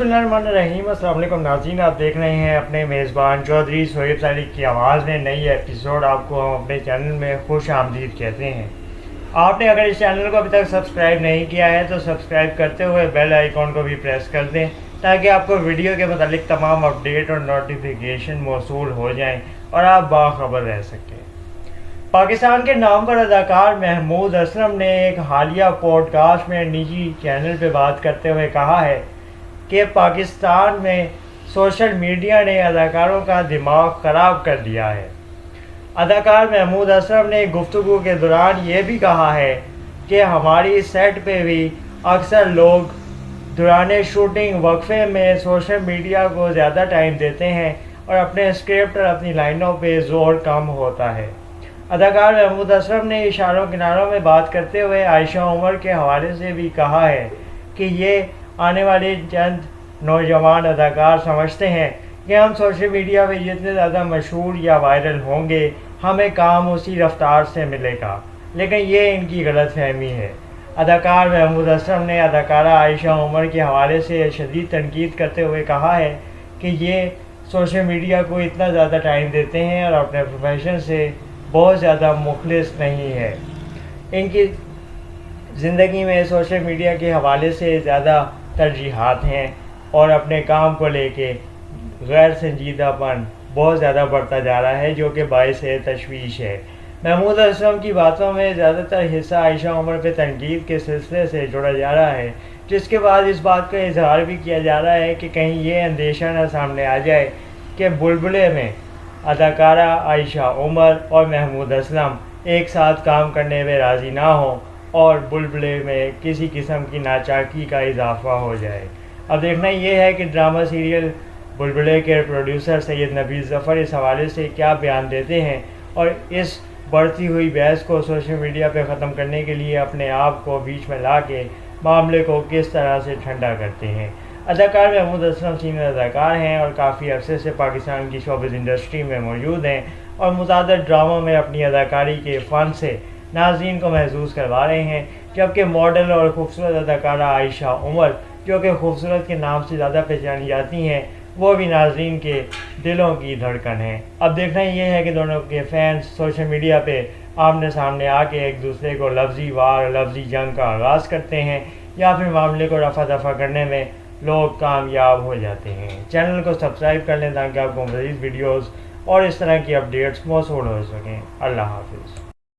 बिस्मिल्लाहिर्रहमानिर्रहीम। अस्सलाम वालेकुम नाज़रीन, आप देख रहे हैं अपने मेज़बान चौधरी सोहेब सादिक की आवाज़ में नई एपिसोड। आपको हम अपने चैनल में खुश आमदीद कहते हैं। आपने अगर इस चैनल को अभी तक सब्सक्राइब नहीं किया है तो सब्सक्राइब करते हुए बेल आइकॉन को भी प्रेस कर दें ताकि आपको वीडियो के मतलब तमाम अपडेट और नोटिफिकेशन मौसूल हो जाएँ और आप बाखबर रह सकें। पाकिस्तान के नामवर अदाकार महमूद असलम ने एक हालिया पॉडकास्ट में निजी चैनल पर बात करते हुए कहा है कि पाकिस्तान में सोशल मीडिया ने अदाकारों का दिमाग ख़राब कर दिया है। अदाकार महमूद असलम ने गुफ्तगू के दौरान ये भी कहा है कि हमारी सेट पे भी अक्सर लोग दौरान शूटिंग वक्फे में सोशल मीडिया को ज़्यादा टाइम देते हैं और अपने स्क्रिप्ट और अपनी लाइनों पे ज़ोर कम होता है। अदाकार महमूद असलम ने इशारों किनारों में बात करते हुए आयशा उमर के हवाले से भी कहा है कि ये आने वाले चंद नौजवान अदाकार समझते हैं कि हम सोशल मीडिया पे जितने ज़्यादा मशहूर या वायरल होंगे हमें काम उसी रफ्तार से मिलेगा, लेकिन ये इनकी गलत फहमी है। अदाकार महमूद असलम ने अदाकारा आयशा उमर के हवाले से शदीद तनकीद करते हुए कहा है कि ये सोशल मीडिया को इतना ज़्यादा टाइम देते हैं और अपने प्रोफेशन से बहुत ज़्यादा मुखलिस नहीं है। इनकी ज़िंदगी में सोशल मीडिया के हवाले से ज़्यादा तरजीहात हैं और अपने काम को लेके गैर संजीदापन बहुत ज़्यादा बढ़ता जा रहा है, जो कि बाइस तशवीश है। महमूद असलम की बातों में ज़्यादातर हिस्सा आयशा उमर पे तनकीद के सिलसिले से जोड़ा जा रहा है, जिसके बाद इस बात का इजहार भी किया जा रहा है कि कहीं ये अंदेशा न सामने आ जाए कि बुलबुले में अदाकारा आयशा उमर और महमूद असलम एक साथ काम करने में राज़ी ना हों और बुलबुले में किसी किस्म की नाचाकी का इजाफा हो जाए। अब देखना ये है कि ड्रामा सीरियल बुलबुले के प्रोड्यूसर सैयद नबी ज़फ़र इस हवाले से क्या बयान देते हैं और इस बढ़ती हुई बहस को सोशल मीडिया पर ख़त्म करने के लिए अपने आप को बीच में ला के मामले को किस तरह से ठंडा करते हैं। अदाकार महमूद असलम सीनियर अदाकार हैं और काफ़ी अरसे से पाकिस्तान की शोबिज़ इंडस्ट्री में मौजूद हैं और मुतादिद ड्रामों में अपनी अदाकारी के फ़न से नाज़रीन को महसूस करवा रहे हैं, जबकि मॉडल और ख़ूबसूरत अदाकारा आयशा उमर, जो कि खूबसूरत के नाम से ज़्यादा पहचानी जाती हैं, वो भी नाज़रीन के दिलों की धड़कन है। अब देखना ये है कि दोनों के फैंस सोशल मीडिया पे आमने सामने आके एक दूसरे को लफ्ज़ी वार लफ्ज़ी जंग का आगाज़ करते हैं या फिर मामले को रफ़ा दफ़ा करने में लोग कामयाब हो जाते हैं। चैनल को सब्सक्राइब कर लें ताकि आपको मज़ीद वीडियोज़ और इस तरह की अपडेट्स मौसूल हो सकें। अल्लाह हाफ़िज़।